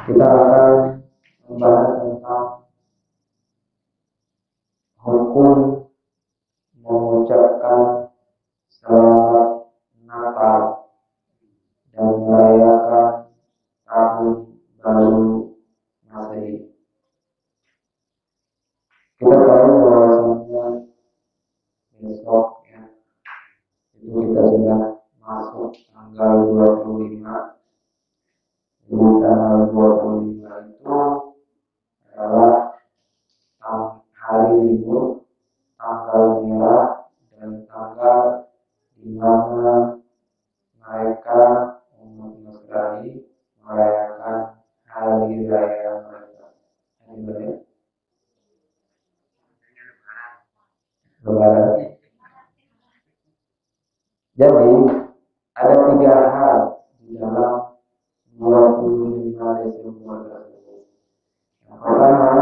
Kita akan membahas tentang hukum mengucapkan selamat Natal dan merayakan tahun baru Masehi. Kita tahu bahwasanya besok itu kita sudah masuk tanggal 25. Jadi tanggal 25 itu adalah hari libur, tanggal merah, dan tanggal di mana mereka umat Nasrani merayakan hari raya mereka. Hari raya Lebaran. Jadi ada 3 hal di dalam 25 Desember tersebut. Yang pertama,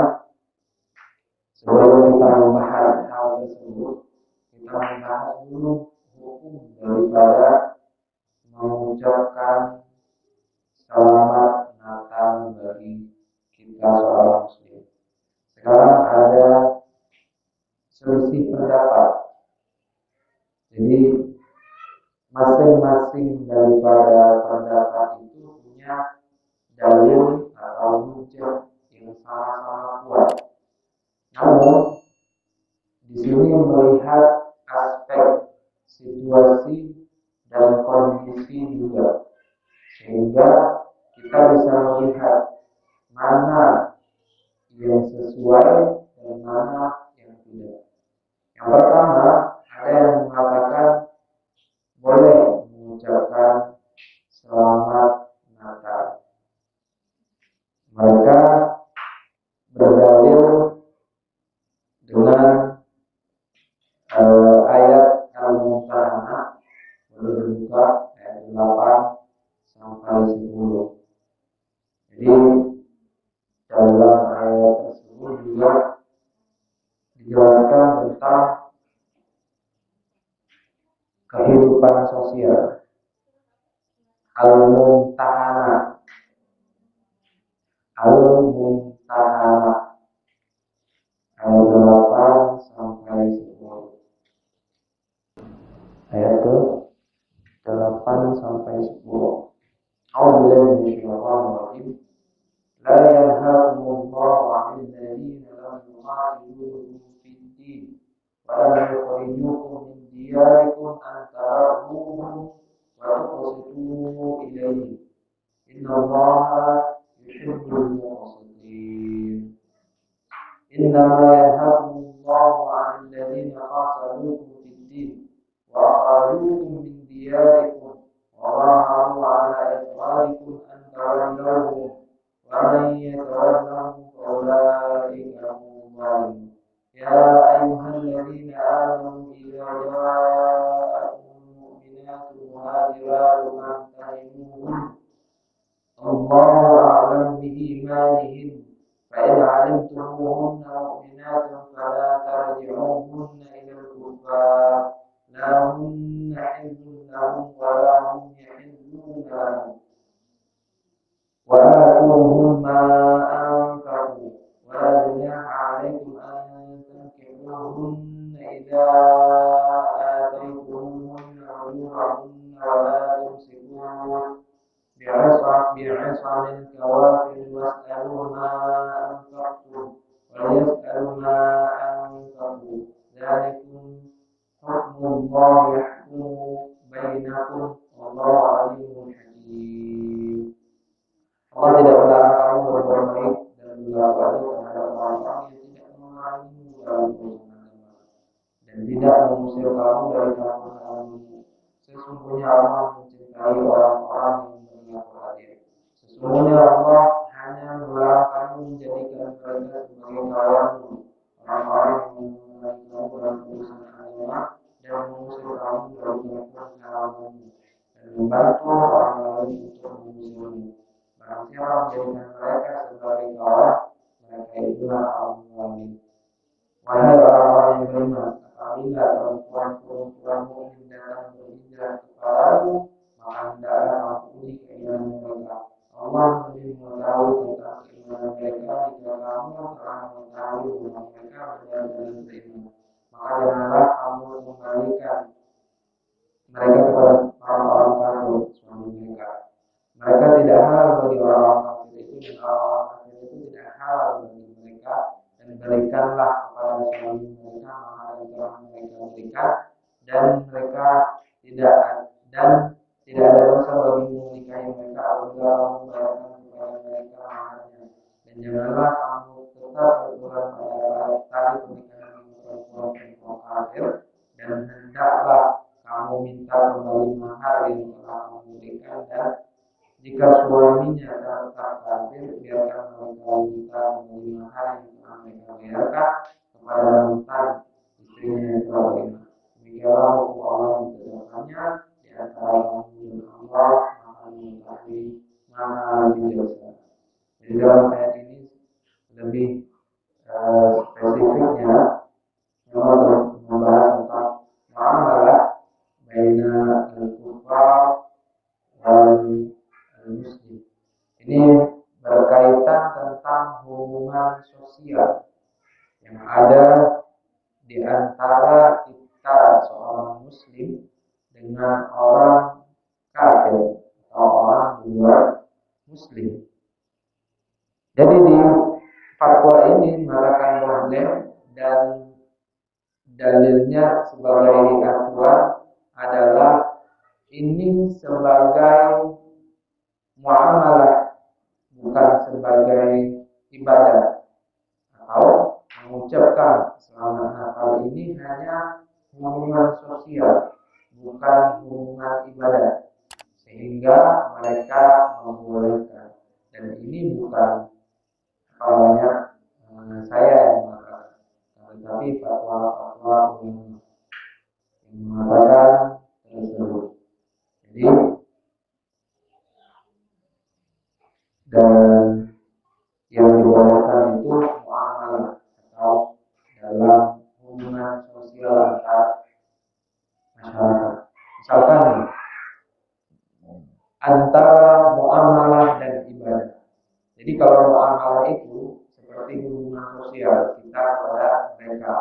sebelum kita membahas hal tersebut, kita membahas dulu hukum daripada mengucapkan selamat Natal bagi kita seorang muslim. Sekarang ada selisih pendapat. Jadi masing-masing daripada pendapat itu punya dalil atau hujah yang sama-sama kuat. Namun di sini melihat aspek situasi dan kondisi juga, sehingga kita bisa melihat mana yang sesuai dan mana yang tidak. Yang pertama, ada yang mengatakan boleh mengucapkan selamat Natal. Mereka berdalil dengan ayat Al-Mumtahanah, boleh dibuka ayat 8 sampai 10. Jadi dalam ayat tersebut juga dijelaskan tentang kehidupan sosial. Al-Mumtahanah ayat 8 sampai 10. Ayat ke 8 sampai 10. A'udzubillahi minasyaitonir rajim. La yanhaakumullahu 'anil ladzina lam yuqatilukum fid-din wa lam yukhrijukum min diyarikum an tabarruhum wa tuqsitu ilayhim. Innallaha yuhibbul muqsitin. Innama yanhaakumullahu 'anil ladzina qataluukum fid-din wa akhrajuukum min diyarikum wa zaharu 'ala ikhrajikum an tawallawhum wa man yatawallahum fa ulaika humul zalimun. Ya ayyuhalladzina amanu idza ja'akumul mu'minatu muhajiratun famtahinuhunna Allahu a'lamu bi-imanihin فإن علمتموهن مؤمنات فلا ترجعوهن إلى الكفار لا هن حل لهم ولا هم يحلون لهم وآتوهم ما أنفقوا ولا جناح عليكم أن تنكحوهن إذا آتيتموهن أجورهن ولا تمسكوهن بعصم الكوافر واسألوا ما أنفقتم وليسألوا ما أنفقوا ذلكم حكم الله يحكم بينكم والله عليم حكيم. Allah tidak melarang kamu berbuat baik dan berlaku adil terhadap orang-orang yang tidak memerangimu dalam urusan agama dan tidak mengusir kamu dari kampung halamanmu. Sesungguhnya Allah mencintai orang-orang yang berlaku adil. Sesungguhnya Allah hanya melarang kamu menjadikan mereka sebagai kawanmu, orang-orang yang memerangi kamu dalam urusan agama dan mengusir kamu dari kampung halamanmu dan membantu orang lain untuk mengusirmu. Barang siapa menjadikan mereka sebagai kawan, mereka itulah al-zalim. Wahai orang-orang yang beriman, apabila perempuan-perempuan mukmin datang berhijrah kepadamu, maka hendaklah kamu uji keimanan mereka. Allah lebih mengetahui mengetahui bahwa mereka benar-benar beriman. Maka janganlah kamu kembalikan mereka kepada orang-orang kafir suami mereka. Mereka tidak halal bagi orang-orang kafir itu, dan orang-orang kafir itu tidak halal bagi mereka. Dan berikanlah kepada suami mereka mahar yang telah mereka berikan, dan mereka tidak ada dosa bagimu menikahi mereka apabila kamu bayarkan kepada mereka maharnya. Dan janganlah kamu tetap berpegang pada tali pernikahan perempuan kafir, dan hendaklah kamu minta kembali mahar yang telah kamu berikan. Dan jika suaminya tetap kafir, biarkan mereka minta kembali mahar yang telah mereka bayarkan kepada mantan istrinya yang telah beriman. Demikianlah hukum Allah yang ditetapkannya di antara kamu dan Allah Maha Mengetahui, Maha Bijaksana. Jadi dalam ayat ini lebih spesifiknya memang membahas tentang muamalah baina al-kufar wal muslim. Ini berkaitan tentang hubungan sosial yang ada di antara kita seorang muslim dengan orang kafir atau orang luar muslim. Jadi di fatwa ini mengatakan boleh, dan dalilnya sebagai acuan adalah ini sebagai muamalah, bukan sebagai ibadah. Atau mengucapkan selamat Natal ini hanya hubungan sosial, bukan hubungan ibadah, sehingga mereka membolehkan. Dan ini bukan awalnya saya yang mengatakan, tetapi fatwa-fatwa ulama yang mengatakan tersebut. Jadi dan yang dibolehkan itu muamalah atau dalam hubungan sosial antar masyarakat. Misalkan nih, antara muamalah dan ibadah. Jadi kalau muamalah itu seperti hubungan sosial kita kepada mereka.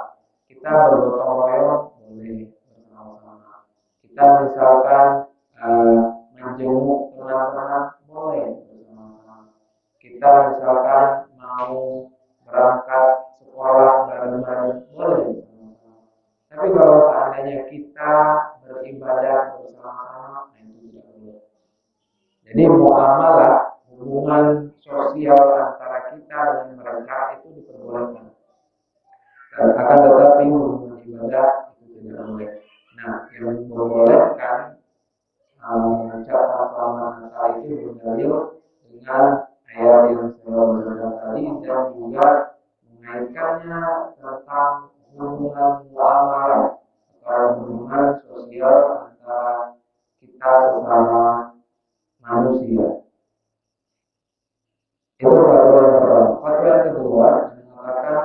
Kita bergotong royong boleh bersama-sama. Kita misalkan menjenguk teman-teman boleh bersama-sama. Kita misalkan mau berangkat sekolah bareng-bareng boleh bersama-sama. Tapi kalau seandainya kita beribadah bersama-sama, itu tidak boleh. Jadi muamalah, hubungan sosial antara kita dengan mereka itu diperbolehkan. Dan akan tetapi hubungan ibadah itu tidak boleh. Nah, yang membolehkan mengucapkan selamat Natal itu berdalil dengan ayat yang saya bacakan tadi, dan juga mengaitkannya tentang hubungan muamalah atau hubungan sosial antara kita sesama manusia. Itu fatwa yang pertama. Fatwa yang kedua mengatakan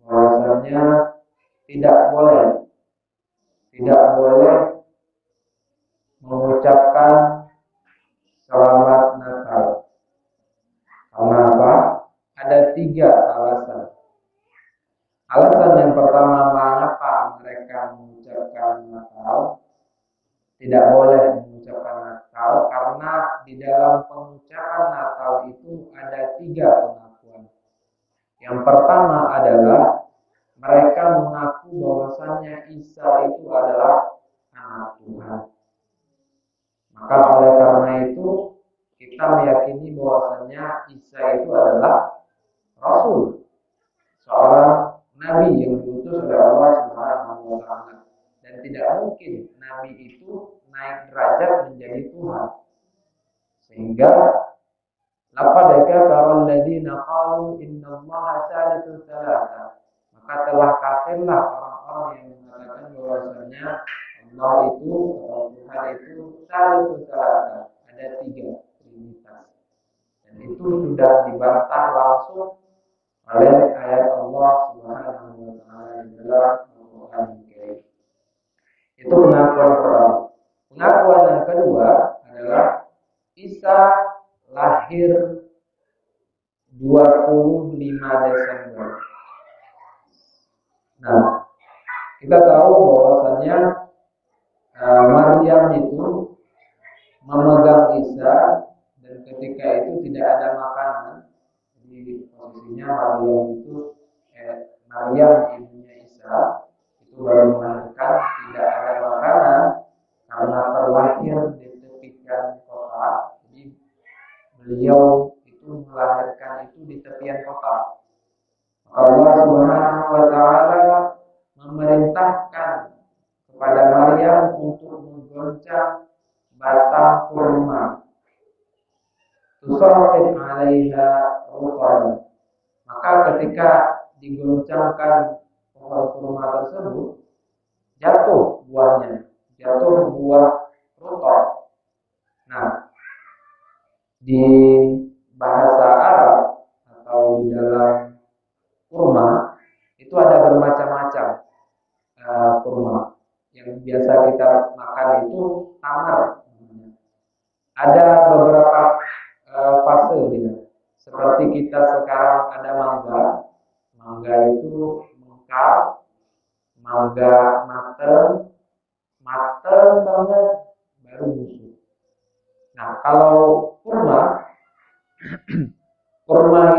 bahwasanya tidak boleh mengucapkan selamat Natal. Karena apa? Ada 3 alasan. Alasan yang pertama, mengapa mereka mengucapkan Natal? Tidak boleh mengucapkan Natal karena di dalam pengucapan Natal itu ada 3 pengakuan. Yang pertama adalah mereka mengaku bahwasannya Isa itu adalah anak Tuhan. Maka oleh karena itu kita meyakini bahwasannya Isa itu adalah Rasul, seorang Nabi yang diutus oleh Allah Subhanahu wa Ta'ala. Dan tidak mungkin Nabi itu naik derajat menjadi Tuhan. Sehingga laqad kafara alladziina qalu innallaha tsalitsu tsalatsa. Maka telah kafirlah orang-orang yang mengatakan bahwasanya Allah itu atau Tuhan itu tsalitsu tsalatsa, ada 3 trinitas. Dan itu sudah dibantah langsung oleh ayat Allah Subhanahu wa Ta'ala di dalam Al-Qur'an Al-Karim. Itu pengakuan pertama. Pengakuan yang kedua adalah Isa lahir 25 Desember. Nah, kita tahu bahwasanya Maryam itu memegang Isa dan ketika itu tidak ada makanan. Jadi posisinya Maryam ibunya Isa itu baru melahirkan, tidak ada makanan karena terlahir di tepian kota. Jadi beliau itu melahirkan itu di tepian kota. Allah Subhanahu wa taala memerintahkan kepada Maryam untuk menggoncang batang kurma. Tusawwif 'alaiha ruqan. Maka ketika digoncangkan pohon kurma tersebut, jatuh buahnya, jatuh buah ruqan. Nah, di bahasa Arab atau di dalam kurma itu ada bermacam-macam kurma. Yang biasa kita makan itu tamar. Ada beberapa fase gitu. Seperti kita sekarang ada mangga. Mangga itu mengkal, mangga mateng banget baru busuk. Nah, kalau kurma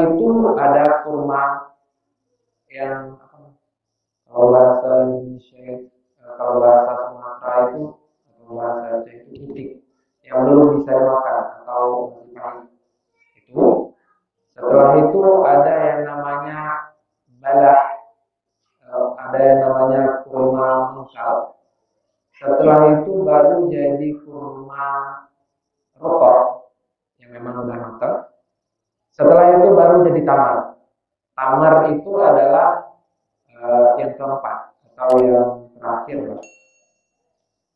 itu ada kurma yang kalau bahasa Indonesia, kalau bahasa Sumatera itu atau bahasa Aceh itu utik, yang belum bisa dimakan atau masih pahit. Itu setelah itu ada yang namanya balah, ada yang namanya kurma mengkal. Setelah itu baru jadi kurma rokok yang memang udah matang. Setelah itu baru jadi tamar. Tamar itu adalah yang keempat atau yang terakhir.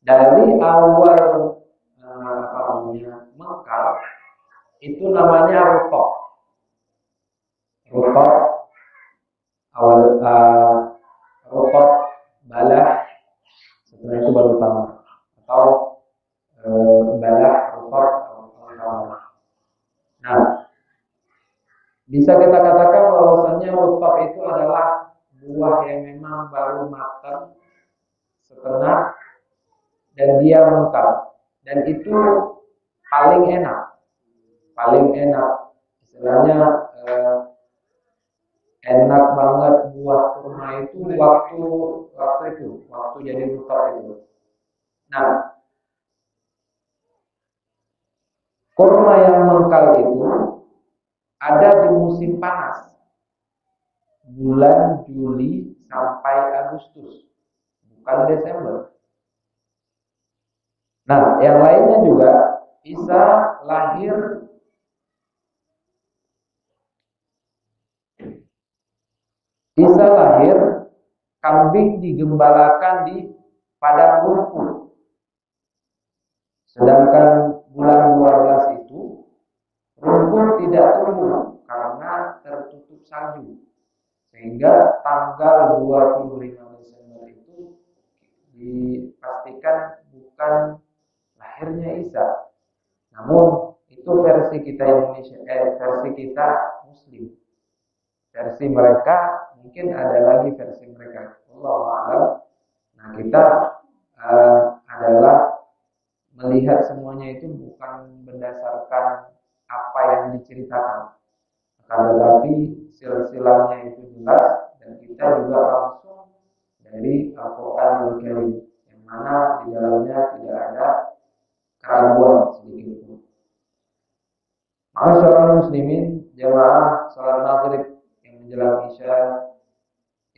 Dari awal mengkal itu namanya rutok. Rutok awal rutok balah, setelah itu baru tamar atau balah rutok atau tamar. Nah, bisa kita katakan bahwasannya rutok itu adalah buah yang memang baru matang setengah dan dia mengkal, dan itu paling enak istilahnya enak banget buah kurma itu waktu jadi rutok itu. Nah, kurma yang mengkal itu ada di musim panas, bulan Juli sampai Agustus, bukan Desember. Nah, yang lainnya juga Isa lahir kambing digembalakan di padang rumput. Sedangkan bulan 12 itu rumput tidak tumbuh karena tertutup salju. Sehingga tanggal 25 Desember itu dipastikan bukan lahirnya Isa. Namun itu versi kita Indonesia, versi kita Muslim. Versi mereka mungkin ada lagi versi mereka. Wallahu a'lam. Nah, kita adalah melihat semuanya itu bukan berdasarkan apa yang diceritakan, akan tetapi silsilahnya itu jelas dan kita juga langsung dari Al-Quranul Karim yang mana di dalamnya tidak ada keraguan sedikit pun. Ma'asyiral muslimin, jamaah salat maghrib yang menjelang isya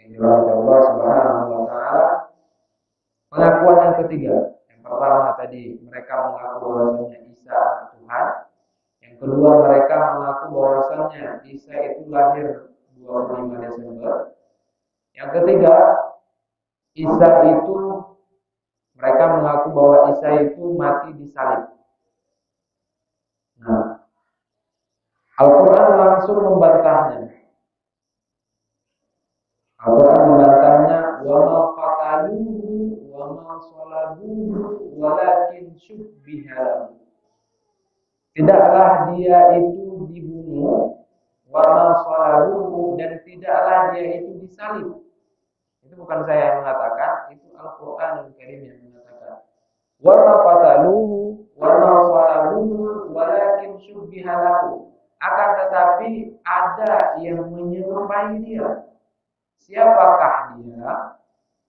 yang dirahmati Allah Subhanahu wa taala. Pengakuan yang ketiga, yang pertama tadi mereka mengaku bahwasanya Isa adalah Tuhan. Yang kedua, mereka mengaku bahwasanya Isa itu lahir 25 Desember. Yang ketiga, mereka mengaku bahwa Isa itu mati disalib. Nah, Al-Quran langsung membantahnya. Al-Quran membantahnya, wa ma qataluhu wa ma salabuhu walakin syubbiha. Tidaklah dia itu dibunuh, wa salib. Itu bukan saya yang mengatakan, itu Al-Qur'anul Karim yang mengatakan. Wa ma qataluhu wa ma salabuhu walakin syubbiha lahu. Akan tetapi ada yang menyerupai dia. Siapakah dia?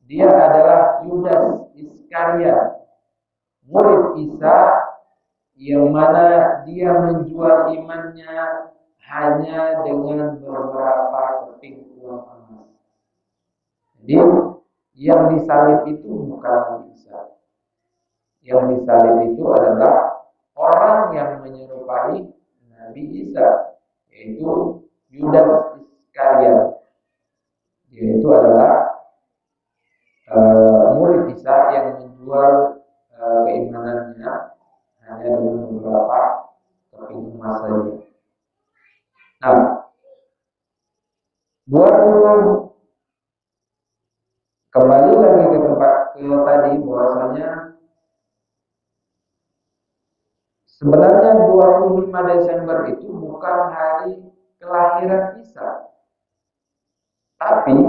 Dia adalah Yudas Iskariot, murid Isa, yang mana dia menjual imannya hanya dengan beberapa keping uang emas. Jadi yang disalib itu bukan Nabi Isa. Yang disalib itu adalah orang yang menyerupai Nabi Isa, yaitu Yudas Iskariot. Yaitu adalah murid Isa yang menjual keimanannya hanya dengan beberapa keping emas saja. Nah, 20 kembali lagi ke tempat tadi, bahwasanya sebenarnya 25 Desember itu bukan hari kelahiran Isa, tapi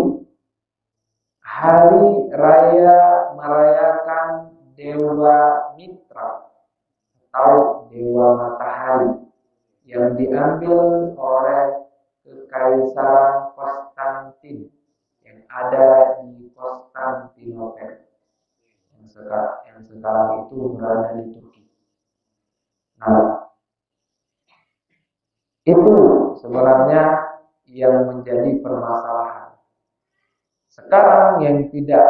hari raya merayakan Dewa Mitra atau Dewa Matahari yang diambil oleh Kekaisaran Konstantin yang ada di Konstantinopel yang sekarang itu berada di Turki. Nah, itu sebenarnya yang menjadi permasalahan. Sekarang yang tidak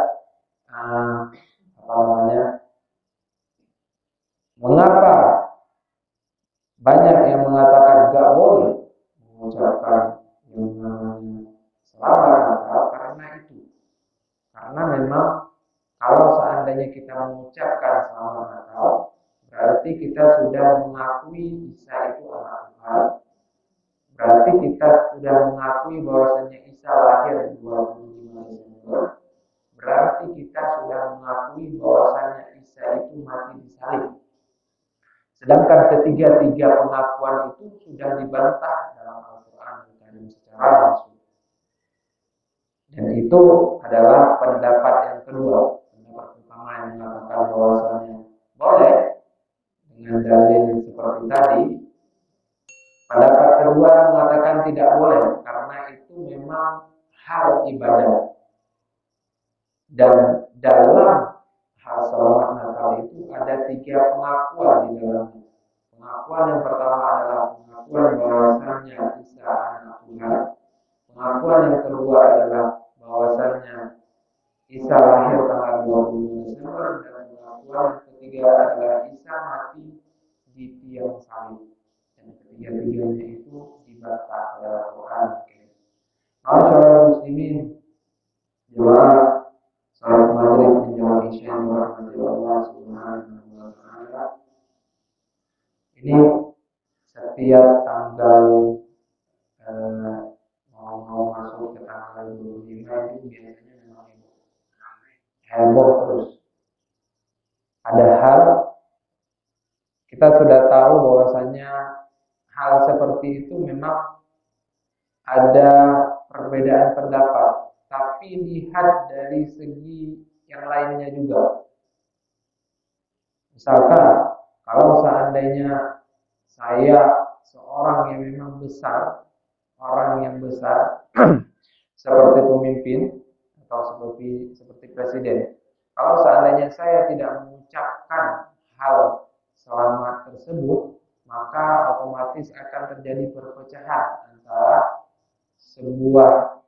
mengapa banyak yang mengatakan gak boleh mengucapkan yang namanya selamat Natal karena memang kalau seandainya kita mengucapkan selamat Natal, berarti kita sudah mengakui Isa itu anak Tuhan. Berarti kita sudah mengakui bahwasanya Isa lahir 25 Desember. Berarti kita sudah mengakui bahwasanya Isa itu mati disalib. Sedangkan ketiga-tiga pengakuan itu sudah dibantah dalam Al-Quran secara langsung. Dan itu adalah pendapat yang kedua. Pendapat pertama yang mengatakan bahwasanya boleh dengan dalil seperti tadi. Pendapat kedua mengatakan tidak boleh karena itu memang hal ibadah. Dan dalam hal selamat Natal itu ada 3 pengakuan di dalamnya. Pengakuan yang pertama adalah pengakuan bahwasanya Isa anak Tuhan. Pengakuan yang kedua adalah bahwasanya Isa lahir tanggal 20 Desember, dan pengakuan yang ketiga adalah Isa mati di tiang salib. Dan ketiga-tiganya itu dibantah oleh Al-Quran. Masyaallah muslimin, jemaah salat maghrib menjelang isya rahmati Allah Subhanahu wa taala. Ini setiap tanggal mau masuk ke tanggal 25 itu biasanya memang heboh terus. Padahal kita sudah tahu bahwasanya hal seperti itu memang ada perbedaan pendapat, tapi lihat dari segi yang lainnya juga. Misalkan kalau seandainya saya seorang yang memang besar, orang yang besar seperti pemimpin atau seperti presiden, kalau seandainya saya tidak mengucapkan hal selamat tersebut, maka otomatis akan terjadi perpecahan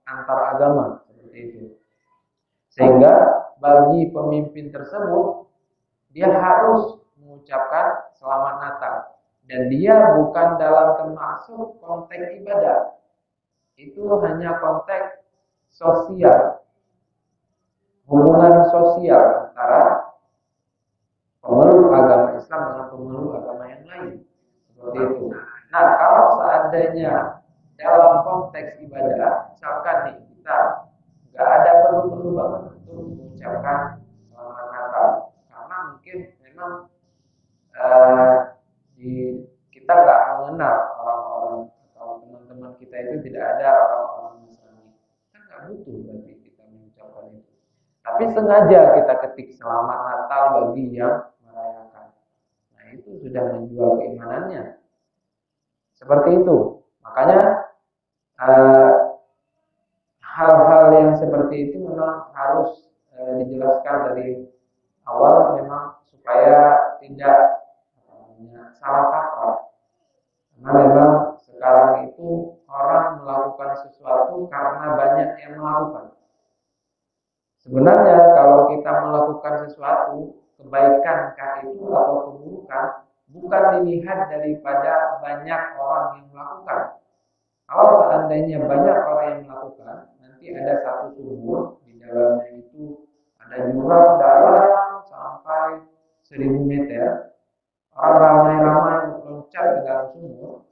antar agama seperti itu. Sehingga bagi pemimpin tersebut dia harus mengucapkan selamat Natal, dan dia bukan dalam termasuk konteks ibadah. Itu hanya konteks sosial, hubungan sosial antara pemeluk agama Islam dengan pemeluk agama yang lain, seperti itu. Nah, kalau seandainya dalam konteks ibadah, misalkan nih kita nggak ada perlu banget untuk mengucapkan selamat Natal, karena mungkin memang kita nggak mengenal orang-orang atau teman-teman kita itu tidak ada orang-orang Nasrani, kan nggak butuh berarti kita mengucapkan itu. Tapi sengaja kita ketik selamat Natal bagi yang merayakan. Nah itu sudah menjual keimanannya. Seperti itu. Makanya hal-hal yang seperti itu memang harus dijelaskan dari awal memang supaya tidak salah kaprah. Karena memang sekarang itu orang melakukan sesuatu karena banyak yang melakukan. Sebenarnya kalau kita melakukan sesuatu, kebaikankah itu atau keburukan, bukan dilihat daripada banyak orang yang melakukan. Kalau seandainya banyak orang yang melakukan, nanti ada satu sumur, di dalamnya itu ada jurang dalam sampai 1000 meter. Orang ramai-ramai loncat ke dalam sumur.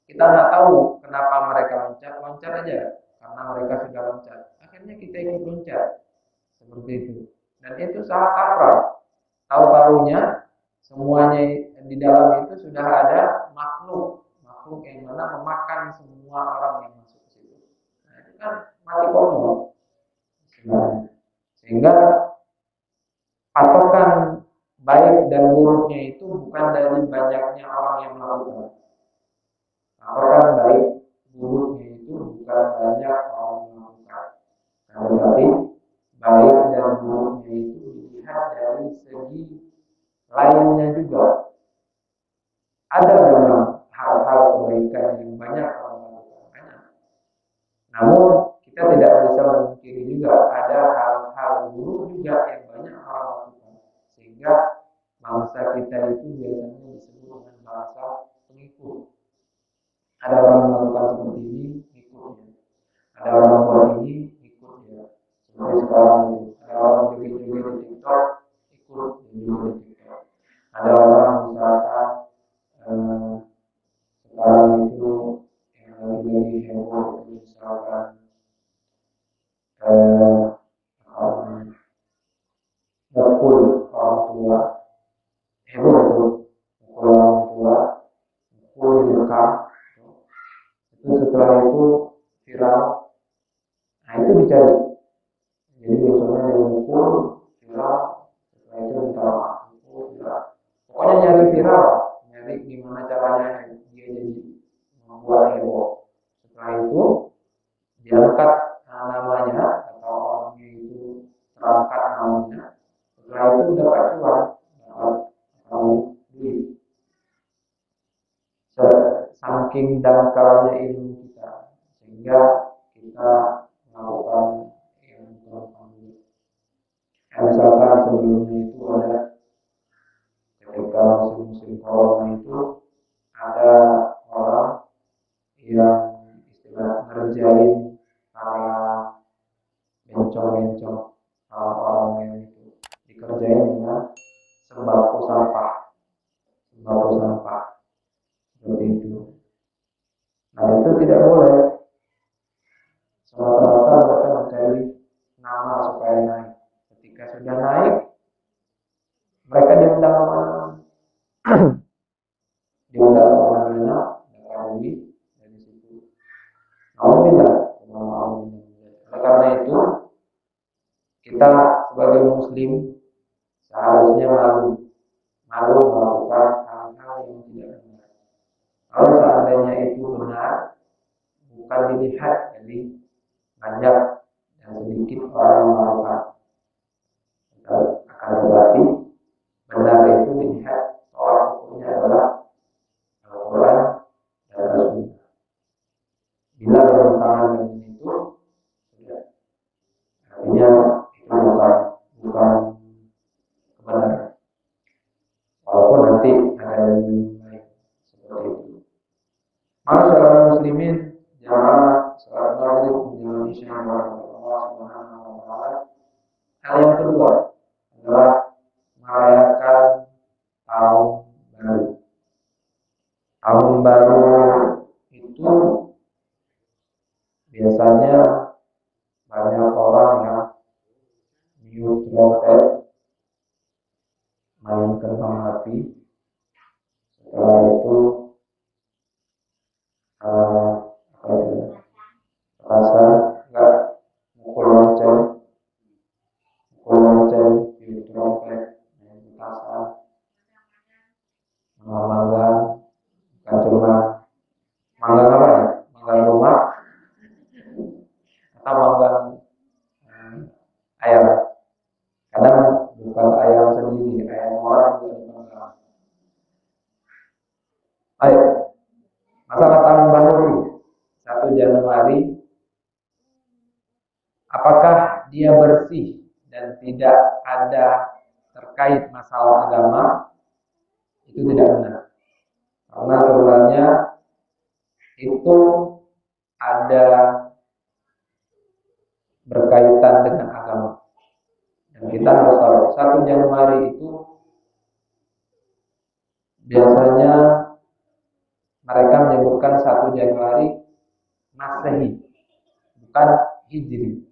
Kita nggak tahu kenapa mereka loncat aja, karena mereka sudah loncat. Akhirnya kita ikut loncat, seperti itu. Dan itu salah kaprah. Tahu-tahunya semuanya di dalam itu sudah ada makhluk yang mana memakan semua orang yang masuk ke situ. Nah itu kan mati konyol sebenarnya. Sehingga patokan baik dan buruknya itu bukan dari banyaknya orang yang melakukan. Patokan baik buruknya itu bukan banyak orang yang melakukan. Tetapi baik dan buruknya itu dilihat dari segi lainnya juga. Ada memang hal-hal kebaikan yang banyak orang lakukan. Namun kita tidak bisa memungkiri juga ada hal-hal buruk juga yang banyak orang lakukan. Sehingga bangsa kita itu biasanya disebut dengan bangsa pengikut. Ada orang melakukan seperti ini, ikutnya. Ada orang buat ini, ikutnya. Seperti sekarang itu. Ada orang joget-joget di TikTok, ikut juga di TikTok. Ada orang misalkan sekarang itu yang lagi heboh itu misalkan mukul orang tua, heboh itu mukul orang tua, mukul direkam, itu setelah itu viral. Nah itu dicari, jadi besoknya dia mukul viral, setelah itu minta maaf, mukul viral. Pokoknya nyari viral, nyari gimana caranya dia jadi membuat heboh. Setelah itu diangkat namanya atau orangnya itu terangkat namanya. Setelah itu dapat cuan, dapat duit. Saking dangkalnya ilmu kita, sehingga kita melakukan yang terlalu. Misalkan sebelumnya itu ada ketika musim-musim corona itu ada orang yang istilah ngerjain para bencong-bencong, orang yang itu dikerjain dengan sembako sampah seperti itu. Nah itu tidak boleh. Semata-mata mereka mencari nama supaya naik. Ketika sudah naik, mereka diundang kemana-mana. Diundang kemana-mana, dapat duit dari situ. Alhamdulillah. Oleh karena itu, kita sebagai muslim seharusnya malu melakukan hal-hal yang tidak benar. Kalau seandainya itu benar, bukan dilihat dari banyak dan sedikit orang yang melakukan. Akan tetapi benar itu dilihat tolak ukurnya adalah Al-Quran dan Rasul. Bila bertentangan dengan itu, sudah. Artinya itu bukan kebenaran. Walaupun nanti ada yang lebih baik seperti itu. Masyaallah muslimin, jamaah salat maghrib menjelang isya Allah Subhanahu wa taala. Hal yang kedua adalah merayakan tahun baru. Tahun baru itu biasanya banyak orang yang niup trompet, main kembang api. Setelah itu rasa enggak Januari, apakah dia bersih dan tidak ada terkait masalah agama? Itu tidak benar. Karena sebenarnya itu ada berkaitan dengan agama. Dan kita harus tahu 1 Januari itu biasanya mereka menyebutkan 1 Januari Masehi, bukan Hijri.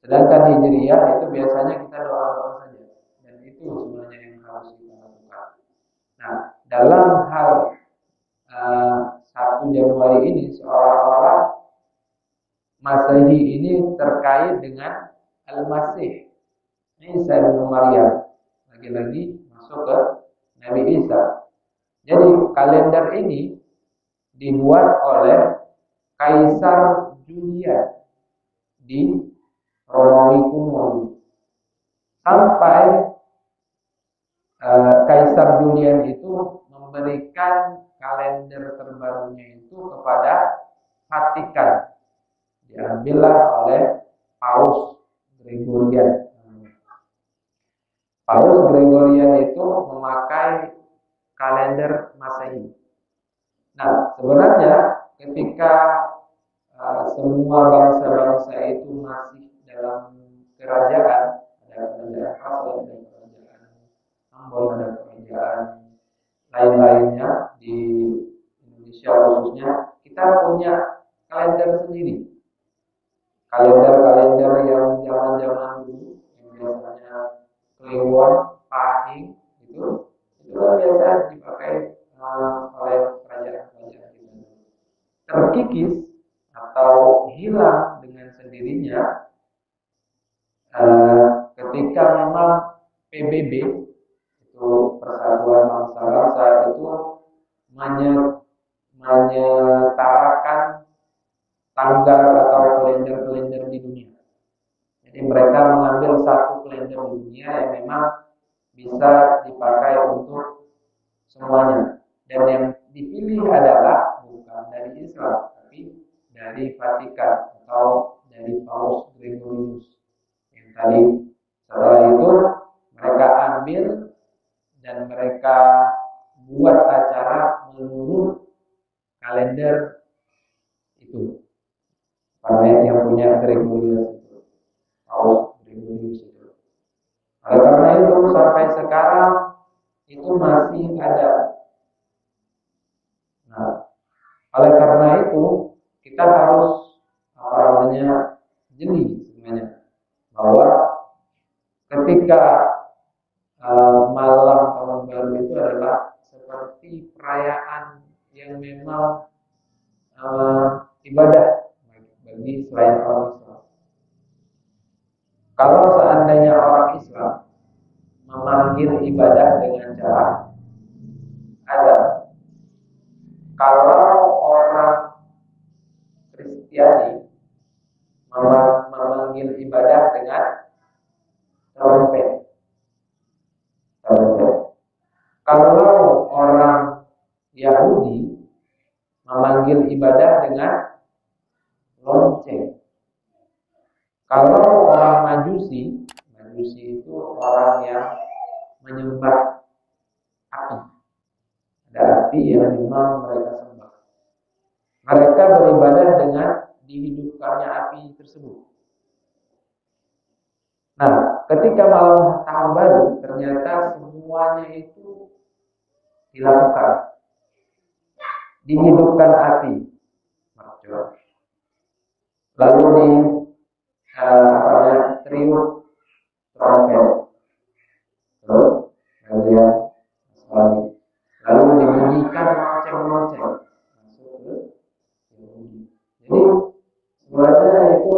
Sedangkan Hijriyah itu biasanya kita doa-doa saja. Dan itu sebenarnya yang harus kita lakukan. Nah, dalam hal 1 Januari ini seolah-olah Masehi ini terkait dengan Al-Masih Isa bin Maryam. Lagi-lagi masuk ke Nabi Isa. Jadi kalender ini dibuat oleh Kaisar Julian di Romawi kuno. Sampai Kaisar Julian itu memberikan kalender terbarunya itu kepada Vatikan. Diambillah oleh Paus Gregorian. Paus Gregorian itu memakai kalender Masehi. Nah, sebenarnya ketika semua bangsa-bangsa itu masih dalam kerajaan, ada kerajaan Paus, ada kerajaan Ambon, ada kerajaan lain-lainnya di Indonesia khususnya, kita punya kalender sendiri. Kalender-kalender yang zaman-zaman dulu, yang biasanya Kliwon, Pahing, itu kan biasa dipakai oleh kerajaan-kerajaan kita. Terkikis atau hilang dengan sendirinya ketika memang PBB itu Persatuan Bangsa-Bangsa itu menyetarakan tanggal atau kalender-kalender di dunia. Jadi mereka mengambil satu kalender di dunia yang memang bisa dipakai untuk semuanya. Dan yang dipilih adalah bukan dari Islam, tapi dari Vatikan atau dari Paus Gregorius yang tadi. Setelah itu mereka ambil dan mereka buat acara menurut kalender itu. Yang punya Gregorius itu, Paus Gregorius itu. Oleh karena itu sampai sekarang itu masih ada. Nah, oleh karena itu kita harus jeli sebenarnya bahwa ketika malam tahun baru itu adalah seperti perayaan yang memang ibadah bagi selain orang Islam. Kalau seandainya orang Islam memanggil ibadah dengan cara azan, kalau orang Kristiani memanggil ibadah dengan trompet. Kalau orang Yahudi memanggil ibadah dengan lonceng. Kalau orang Majusi itu orang yang menyembah api. Ada api yang memang mereka sembah. Mereka beribadah dengan dihidupkannya api tersebut. Nah, ketika malam tahun baru ternyata semuanya itu dilakukan. Dihidupkan api. Lalu di triuk trompet. Lalu dibunyikan lonceng-lonceng. Jadi sebenarnya itu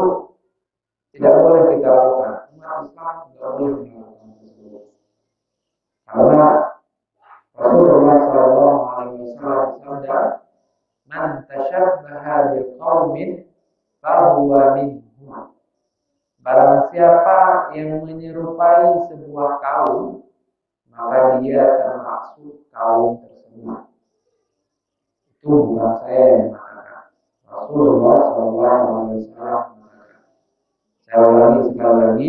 tidak boleh kita lakukan. Umat Islam tidak boleh melakukan tersebut. Karena Rasulullah SAW bersabda, "Man tashabbaha biqaumin fahuwa minhum." Barang siapa yang menyerupai sebuah kaum, maka dia termasuk kaum tersebut. Itu bukan saya yang mengatakan. Rasulullah SAW. Saya ulangi sekali lagi,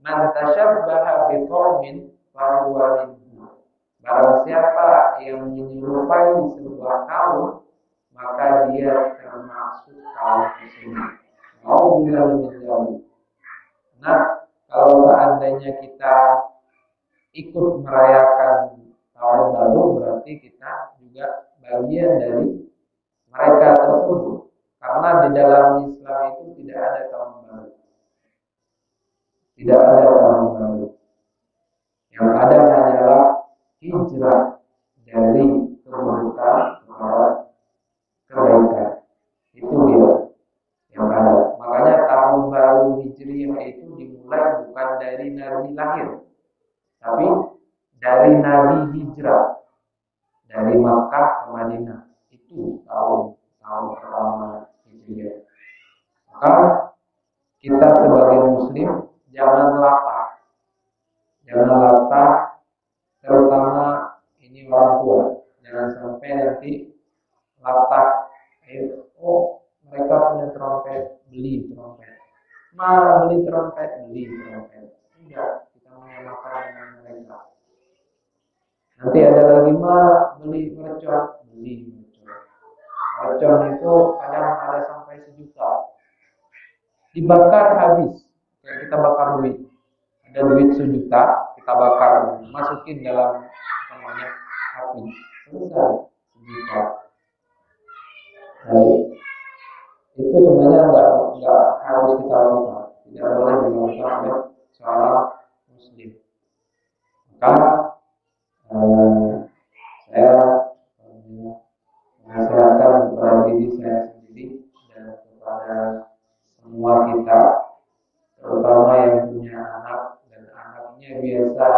man tasyabbaha biqaumin fahuwa minhum. Barang siapa yang menyerupai sebuah kaum, maka dia termasuk kaum tersebut. Mau bilang lebih. Nah, kalau seandainya kita ikut merayakan tahun baru, berarti kita juga bagian dari mereka tersebut. Karena di dalam Islam itu tidak ada tahun baru. Tidak ada tahun baru. Yang ada hanyalah hijrah dari keburukan kepada kebaikan. Itu dia yang ada. Makanya tahun baru Hijriah itu dimulai bukan dari Nabi lahir, tapi dari Nabi hijrah dari Makkah ke Madinah. Itu tahun pertama Hijriah. Maka kita sebagai Muslim jangan latah, terutama ini orang tua. Jangan sampai nanti latah, mereka punya trompet, beli trompet. Beli trompet. Enggak, kita menyamakan dengan mereka. Nanti ada lagi beli mercon. Mercon itu kadang ada sampai 1 juta. Dibakar habis. Kayak kita bakar duit. Ada duit 1 juta, kita bakar, masukin dalam api. Selesai 1 juta. Nah, itu sebenarnya enggak harus kita lakukan. Tidak boleh dilakukan oleh seorang Muslim. Maka saya menasihatkan kepada diri saya sendiri dan kepada semua kita, terutama yang punya anak dan anaknya biasa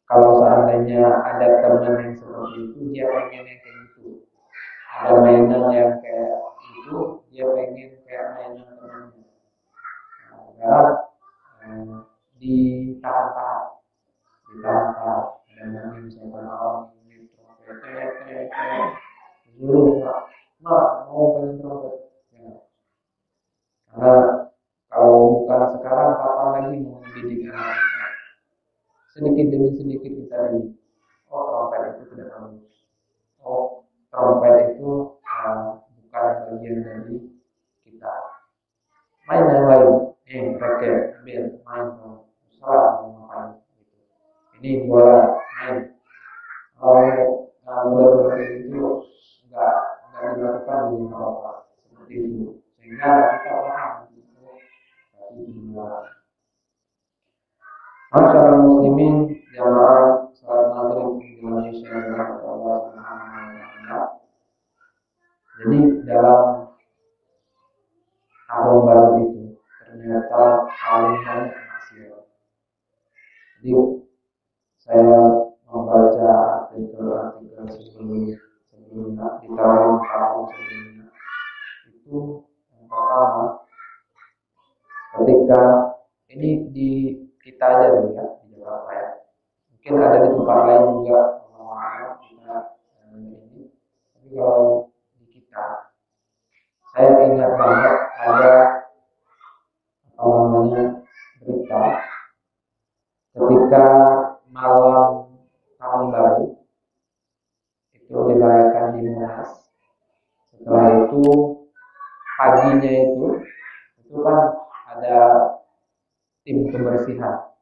kalau seandainya ada teman yang seperti itu, dia pengen yang kayak gitu. Ada mainan yang kayak itu, dia pengen kayak mainan temannya. Sekarang ditahan-tahan. Dan yang misalkan orang ini trompet, mau pengen trompet. Ya. Karena kalau bukan sekarang, kapan lagi mau mendidik anak? Sedikit demi sedikit kita didik. Trompet itu tidak bagus. Trompet itu bukan bagian dari kita. Main yang lain, raket, ambil, main, salah mau ngapain? Ini bola, main. Bola itu enggak dilakukan dengan apa seperti itu. Sehingga kita paham itu. Masyaallah muslimin jamaah salat maghrib di Indonesia dan Allah Subhanahu wa taala. Jadi dalam tahun baru itu ternyata paling banyak maksiat. Jadi saya membaca artikel-artikel sebelumnya di tahun sebelumnya itu yang pertama, ketika ini di kita aja dulu ya, di Jakarta ya. Mungkin ada di tempat lain juga kita ini. Tapi kalau di kita, saya ingat banget ada berita ketika malam tahun baru itu dirayakan di Monas. Setelah itu paginya itu kan ada tim kebersihan,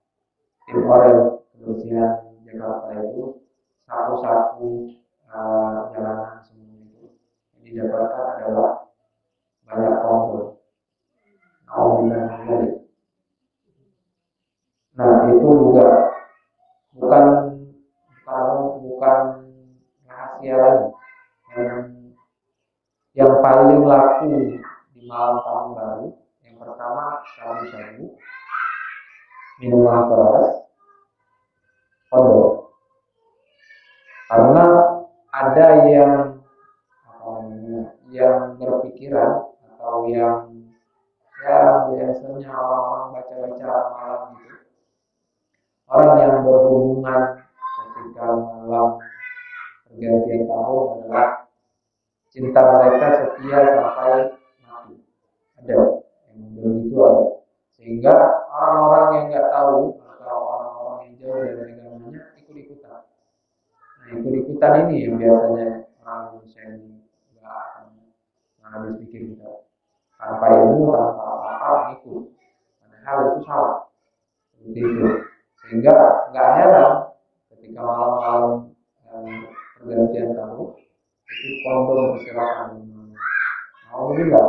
tim orel kebersihan Jakarta itu sapu-sapu jalanan semua itu. Yang didapatkan adalah banyak kompor. Nah itu juga bukan rahasia lagi. Yang paling laku di malam tahun baru, yang pertama sabu-sabu, minuman keras, kondom. Karena ada yang berpikiran atau yang biasanya orang-orang baca-baca malam gitu, orang yang berhubungan ketika malam pergantian kampung adalah cinta mereka setia sampai mati. Ada yang begitu ada. Sehingga orang-orang yang nggak tahu atau orang-orang yang jauh dari agamanya ikut-ikutan. Nah, ikut-ikutan ini yang biasanya orang Indonesia ini nggak habis pikir kita. Tanpa ilmu, tanpa apa-apa ikut. Padahal itu salah. Seperti itu. Sehingga nggak heran ketika malam-malam pergantian tahun itu kondom berserakan. Alhamdulillah.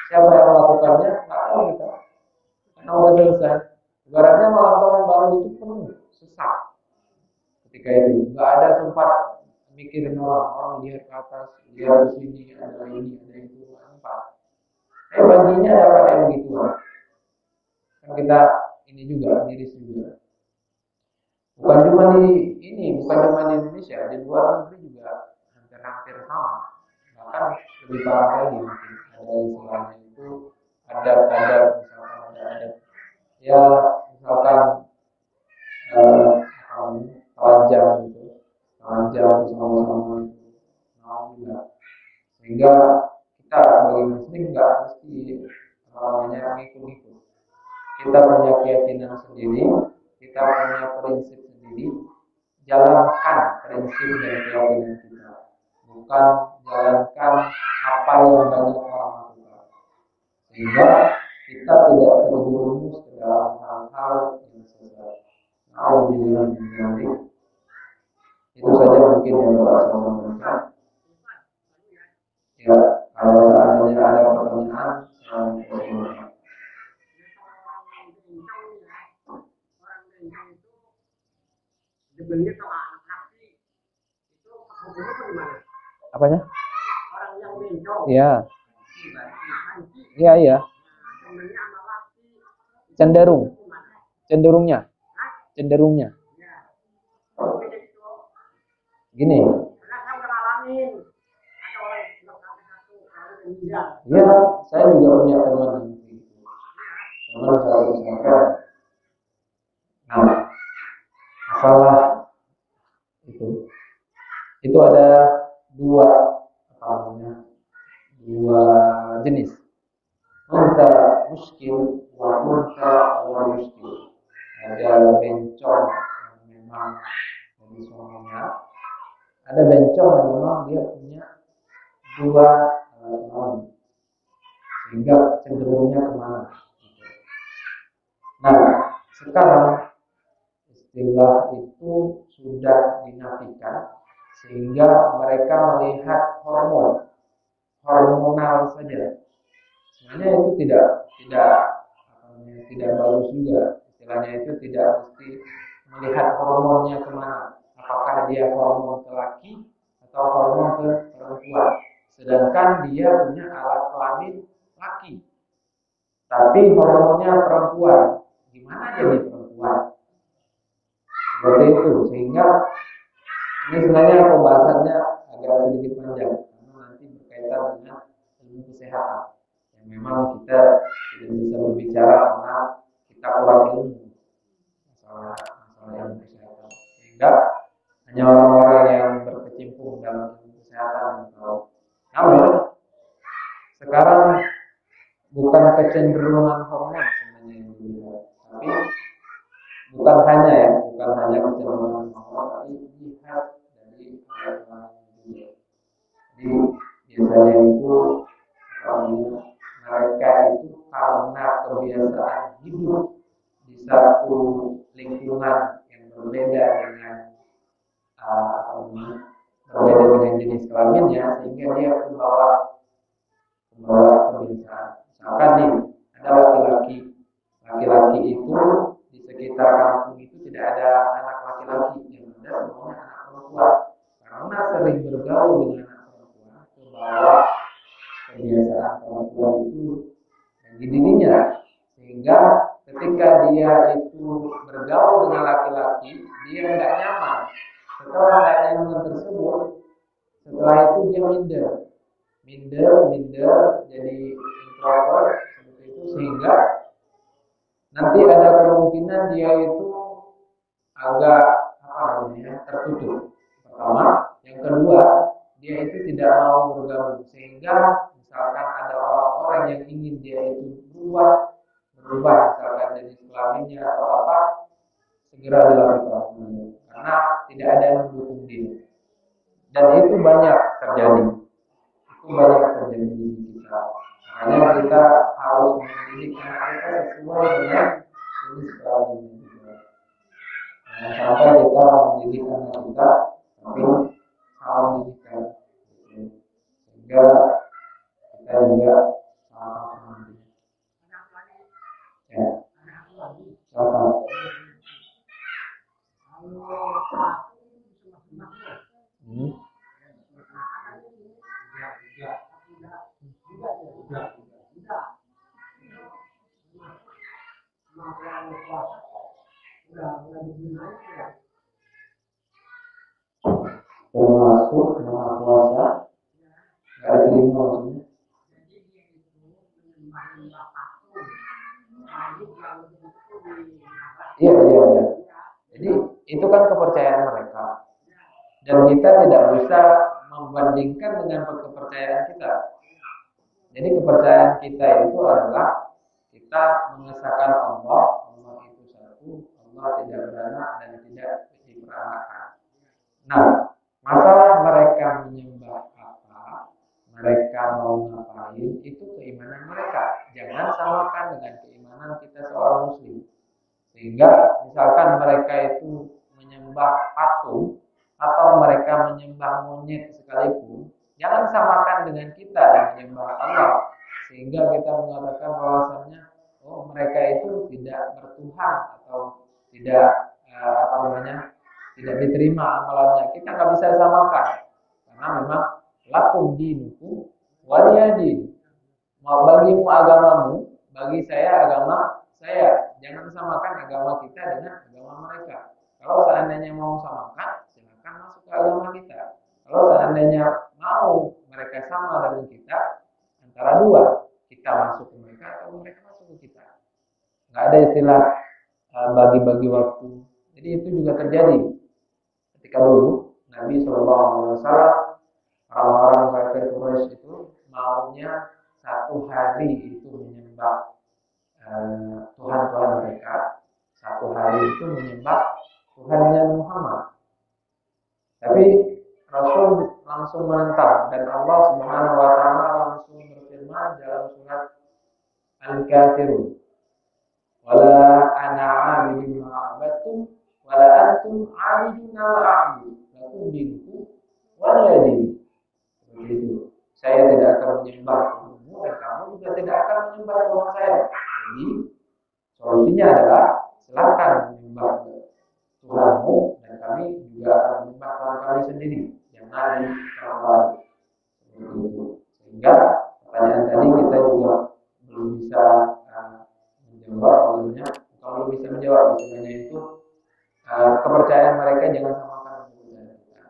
Siapa yang melakukannya? Nggak tahu kita. Karena udah selesai. Ibaratnya malam tahun baru itu penuh sesak. Ketika itu nggak ada sempat mikirin orang lihat ke atas, lihat ke sini, ada ini, ada itu, empat. Baginya dapat yang begitu. Kan kita ini juga miris juga. Bukan cuma di Indonesia, di luar negeri juga hampir sama. Bahkan lebih parah lagi mungkin. Ada istilahnya itu adat-adat, misalkan ada adat ya misalkan telanjang gitu, telanjang sama-sama itu, alhamdulillah. Sehingga kita sebagai muslim nggak mesti namanya ngikut-ngikut. Kita punya keyakinan sendiri, kita punya prinsip sendiri. Jalankan prinsip dan keyakinan kita, bukan jalankan apa yang banyak orang lakukan. Sehingga kita tidak terjerumus ke dalam hal-hal yang sesat. Alhamdulillah. Itu saja mungkin yang dapat saya sampaikan. Ya, kalau seandainya ada pertanyaan, saya mohon. Apanya? Orang yang bencong. Iya. Iya, iya. Cenderungnya. Gini. Ya, saya juga punya teman satu sampai. Nah, masalah itu ada dua jenis. Unta muskil wa unta muskil. Ada bencong yang memang dari suaminya. Ada bencong yang memang dia punya dua kelamin. Sehingga cenderungnya kemana. Nah, sekarang istilah itu sudah dinafikan sehingga mereka melihat hormonal saja. Sebenarnya itu tidak bagus juga. Istilahnya itu tidak mesti melihat hormonnya kemana. Apakah dia hormon ke laki atau hormon ke perempuan. Sedangkan dia punya alat kelamin laki. Tapi hormonnya perempuan. Gimana jadi perempuan? Seperti itu. Sehingga ini sebenarnya pembahasannya agak sedikit panjang. Karena nanti berkaitan dengan ilmu kesehatan. Yang memang kita tidak bisa berbicara karena kita kurang ilmu. Masalah ilmu kesehatan. Sehingga hanya orang-orang yang berkecimpung dalam ilmu kesehatan yang tahu. Namun sekarang bukan kecenderungan hormon sebenarnya yang dilihat, tapi bukan hanya kecenderungan hormon, tapi dilihat dari alat-alat juga. Jadi biasanya itu mereka itu karena kebiasaan hidup di satu lingkungan yang berbeda dengan jenis kelaminnya, sehingga dia membawa kebiasaan. Misalkan nih, ada laki-laki itu di sekitar kampung itu tidak ada anak laki-laki, yang ada semuanya anak perempuan. Karena sering bergaul dengan anak perempuan, kebawa kebiasaan perempuan itu di dirinya, sehingga ketika dia itu bergaul dengan laki-laki, dia tidak nyaman. Setelah tidak nyaman tersebut, setelah itu dia minder, jadi introvert seperti itu, sehingga nanti ada kemungkinan dia itu agak tertutup. Pertama, yang kedua, dia itu tidak mau bergabung, sehingga misalkan ada orang-orang yang ingin dia itu berubah misalkan dari kelaminnya atau apa, segera dilakukan karena tidak ada yang mendukung dia. Dan itu banyak terjadi. Itu banyak terjadi di kita. Makanya kita harus mendidik anak kita sesuai dengan jenis kelaminnya juga. Jangan sampai kita mendidik anak kita tapi salah didikan, sehingga kita juga salah mendidik. Ya, salah. Termasuk maha kuasa nggak diterima maksudnya. Iya. Jadi itu kan kepercayaan mereka, dan kita tidak bisa membandingkan dengan kepercayaan kita. Jadi kepercayaan kita itu adalah kita mengesahkan Allah itu satu, Allah tidak beranak dan tidak diperanakan. Nah, masalah mereka menyembah apa, mereka mau ngapain, itu keimanan mereka. Jangan samakan dengan keimanan kita seorang muslim. Sehingga misalkan mereka itu menyembah patung atau mereka menyembah monyet sekalipun, jangan samakan dengan kita yang menyembah Allah. Sehingga kita mengatakan bahwasannya mereka itu tidak bertuhan atau tidak tidak diterima amalannya. Kita nggak bisa samakan karena memang lakum dinukum waliyadin. Mau bagimu agamamu, bagi saya agama saya. Jangan samakan agama kita dengan agama mereka. Kalau seandainya mau samakan, silakan masuk ke agama kita. Kalau seandainya mau mereka sama dengan kita, antara dua, kita masuk ke mereka atau mereka masuk ke kita. Nggak ada istilah bagi-bagi waktu. Jadi itu juga terjadi ketika dulu Nabi SAW, orang-orang kafir Quraisy itu maunya satu hari itu menyembah Tuhan-Tuhan mereka, satu hari itu menyembah Tuhannya Muhammad. Tapi Rasul langsung menentang, dan Allah Subhanahu wa taala langsung berfirman dalam surat Al-Kafirun, "Wala ana 'abidun ma 'abadtum wala antum 'abidun ma a'budu, lakum dinukum waliya din." Begitu. Saya tidak akan menyembah Tuhanmu dan kamu juga tidak akan menyembah Tuhan saya. Jadi solusinya adalah silakan menyembah Tuhanmu dan kami juga akan menyembah Tuhan kami sendiri. Jangan dicampur. Begitu. Sehingga pertanyaan tadi kita juga belum bisa menjawab, maksudnya kalau belum bisa menjawab, misalnya itu kepercayaan mereka jangan samakan dengan kepercayaan kita.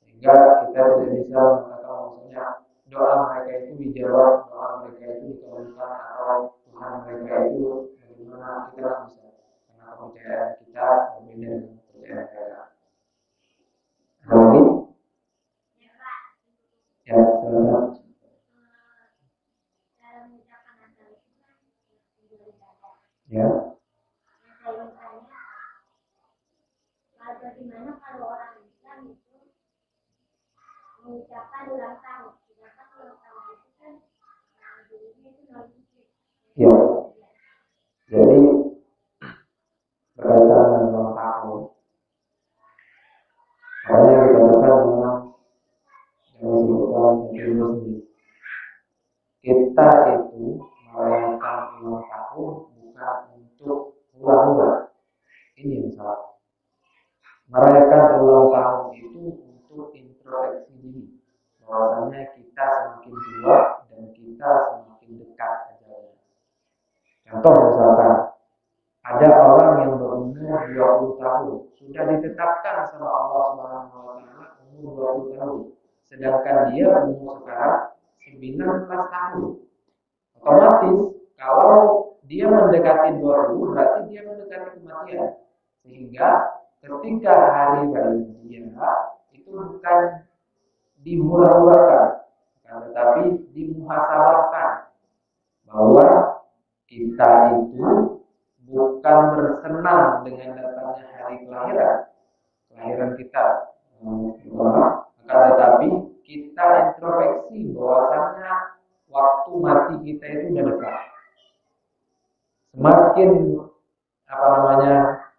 Sehingga kita tidak bisa mengatakan maksudnya doa mereka itu dijawab, doa mereka itu dikabulkan, atau Tuhan mereka itu bagaimana, kita tidak bisa, karena kepercayaan kita berbeda dengan kepercayaan mereka. Ada lagi? Ya, silakan. Ya. Bagaimana kalau orang Islam itu mengucapkan ulang tahun? Sedangkan ulang tahun itu kan dulunya itu non-muslim. Ya. Jadi berkaitan dengan ulang tahun, makanya dikatakan memang yang disebutkan sendiri. Kita itu merayakan ulang tahun bukan untuk hura-hura. Ini yang salah. Merayakan ulang tahun itu untuk introspeksi diri, bahwasanya kita semakin tua dan kita semakin dekat ajalnya. Contoh misalkan ada orang yang berumur 20 tahun sudah ditetapkan sama Allah Subhanahu wa taala umur 20 tahun, sedangkan dia umur sekarang 19 tahun. Otomatis kalau dia mendekati 20 berarti dia mendekati kematian. Sehingga ketika hari raya dia itu bukan dihura-hurakan, tetapi dimuhasabahkan bahwa kita itu bukan bersenang dengan datangnya hari kelahiran kita, akan tetapi kita introspeksi bahwasannya waktu mati kita itu udah dekat. Semakin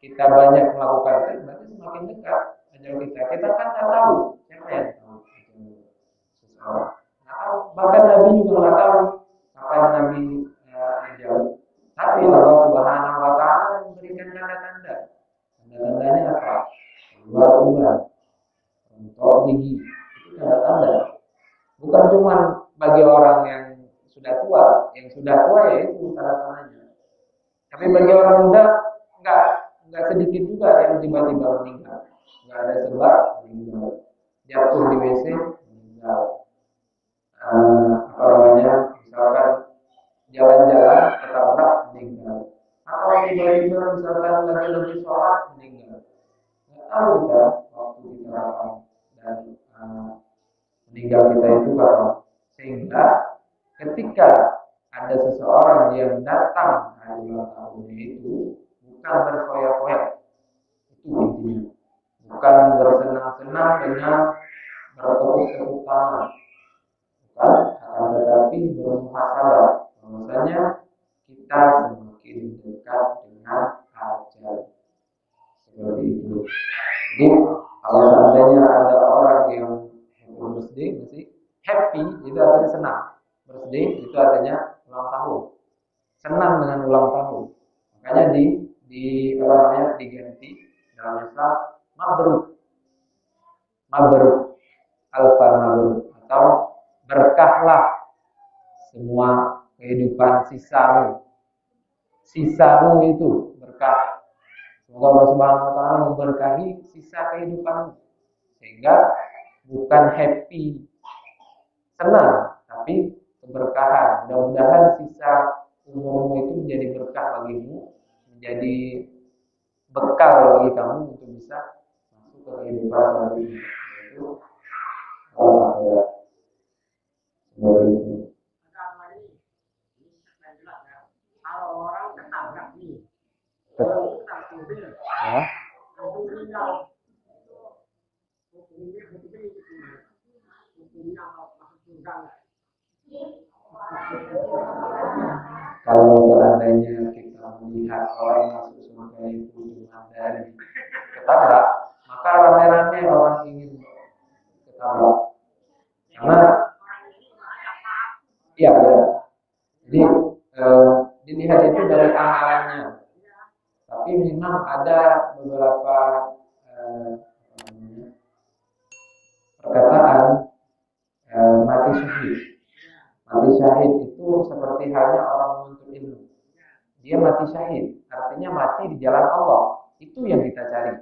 kita banyak melakukan itu, berarti semakin dekat ajal kita. Kita kan nggak tahu siapa yang tahu seseorang. Bahkan Nabi juga nggak tahu kapan Nabi ajal. Tapi Allah Subhanahu Wa Taala memberikan tanda-tanda. Tanda-tandanya apa? Keluar ular, rontok gigi, itu tanda-tanda. Bukan cuma bagi orang yang sudah tua ya itu tanda-tandanya. Tapi bagi orang muda nggak sedikit juga yang tiba-tiba meninggal. Nggak ada sebab meninggal. Jatuh di WC meninggal. Misalkan jalan-jalan ketabrak meninggal. Atau tiba-tiba misalkan lagi sholat meninggal. Nggak tahu kita waktu kita kapan dan meninggal kita itu kapan. Sehingga ketika ada seseorang yang datang hari ulang tahunnya itu bukan berfoya-foya, itu intinya. Bukan bersenang-senang dengan bertepuk-tepuk tangan, bukan, akan tetapi bermuhasabah. Bahwasanya kita semakin dekat dengan ajal. Seperti itu. Jadi kalau seandainya ada orang yang happy itu artinya senang. Birthday itu artinya ulang tahun. Senang dengan ulang tahun. Makanya diganti dalam Islam mabruk. Alfa mabruk atau berkahlah semua kehidupan sisamu itu berkah. Semoga Allah Subhanahu Wa Taala memberkahi sisa kehidupanmu sehingga bukan happy senang tapi keberkahan. Mudah-mudahan sisa umurmu itu menjadi berkah bagimu, menjadi bekal bagi kamu untuk bisa masuk ke kehidupan selanjutnya. Itu seperti itu. Kalau orang ketabrak nih, Ya. Kalau seandainya kita melihat orang masuk surga itu cuma dari ketabrak, maka rame-rame orang ingin ketabrak. Karena ya. Jadi dilihat itu dari amalannya. Tapi memang ada beberapa perkataan mati syahid. Mati syahid itu seperti halnya orang menuntut ilmu. Dia mati syahid, artinya mati di jalan Allah. Itu yang kita cari.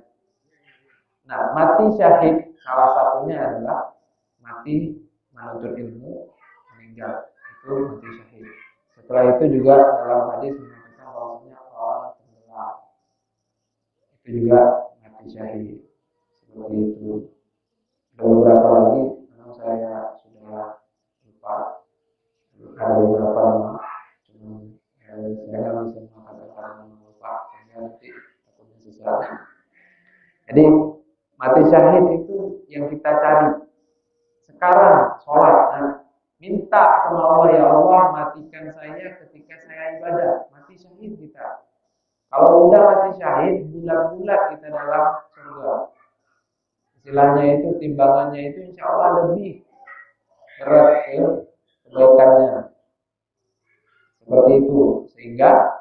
Nah, mati syahid salah satunya adalah mati menuntut ilmu, meninggal. Itu mati syahid. Setelah itu juga dalam hadis mengatakan bahwasanya orang tenggelam. Itu juga mati syahid. Seperti itu. Ada beberapa lagi, memang saya sudah lupa. Ada beberapa nama, saya nggak bisa mengatakan nama lupa, sehingga nanti takutnya susah. Jadi mati syahid itu yang kita cari. Sekarang sholat, minta sama Allah, ya Allah matikan saya ketika saya ibadah. Mati syahid kita. Kalau udah mati syahid, bulat-bulat kita dalam surga. Istilahnya itu timbangannya itu insya Allah lebih berat kebaikannya. Seperti itu. Sehingga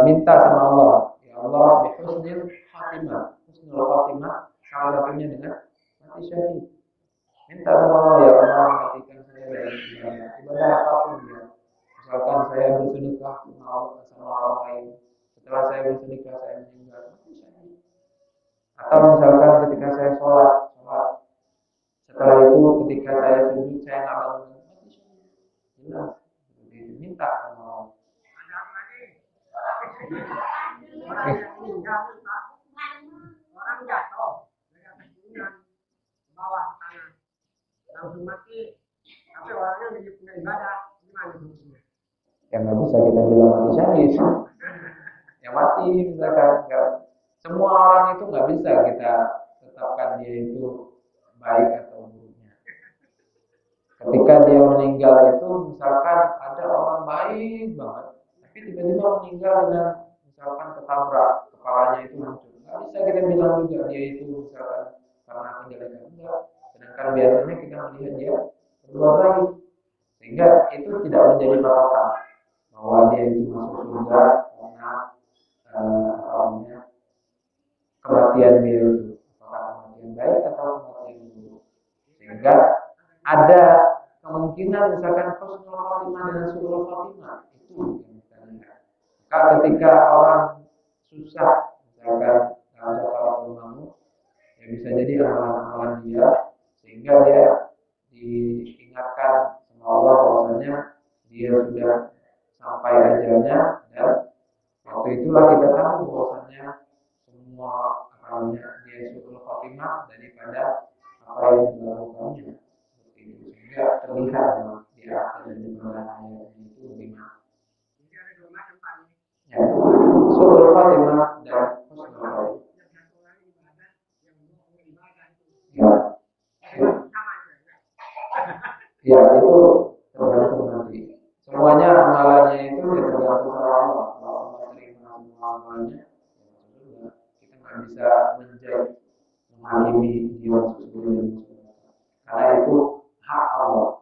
minta sama Allah, ya Allah bihusnil khatimah. Husnul khatimah salah satunya dengan mati syahid. Minta sama Allah, ya Allah matikan saya dari ibadah apapun ya. Misalkan saya bersedekah sama orang lain, setelah saya bersedekah saya meninggal, mati syahid. Atau misalkan ketika saya sholat, setelah itu ketika saya sujud saya nggak bangun, mati syahid. Jelas, minta sama Allah. Orang jatuh dari atas gunung bawah tanah langsung mati, tapi orangnya lagi punya ibadah, gimana hukumnya? Ya nggak bisa kita bilang mati syahid. Ya mati misalkan. Semua orang itu nggak bisa kita tetapkan dia itu baik atau buruknya. Ketika dia meninggal itu misalkan ada orang baik banget, tapi tiba-tiba meninggal dengan misalkan ketabrak, kepalanya itu hancur. Nggak bisa kita bilang juga dia itu misalkan karena kejelekan, enggak. Sedangkan biasanya kita melihat dia berbuat baik, sehingga itu tidak menjadi patokan bahwa dia itu masuk surga karena kematian dia itu apakah kematian baik atau kematian buruk. Sehingga ada kemungkinan misalkan husnul khotimah dengan su'ul khotimah itu yang kita lihat. Maka ketika orang susah misalkan dalam sakaratul maut, ya bisa jadi amalan-amalan dia sehingga dia diingatkan sama Allah bahwasanya dia sudah sampai ajalnya, dan waktu itulah kita tahu bahwasanya semua akalnya dia su'ul khotimah daripada apa yang dilakukannya. Seperti itu, sehingga terlihat di akhir dan di belakang ayat itu bagaimana. Jadi ada dua macam Pak. Ya, su'ul khotimah dan husnul khotimah. Yang satu orang ibadah, yang dua ibadah itu. Ya, Sama aja. ya itu tergantung nanti. Semuanya amalannya itu ya tergantung sama Allah. Kalau Allah terima semua amalannya, ya sudah. Kita nggak bisa menjudge, menghakimi dia masuk surga, karena itu hak Allah.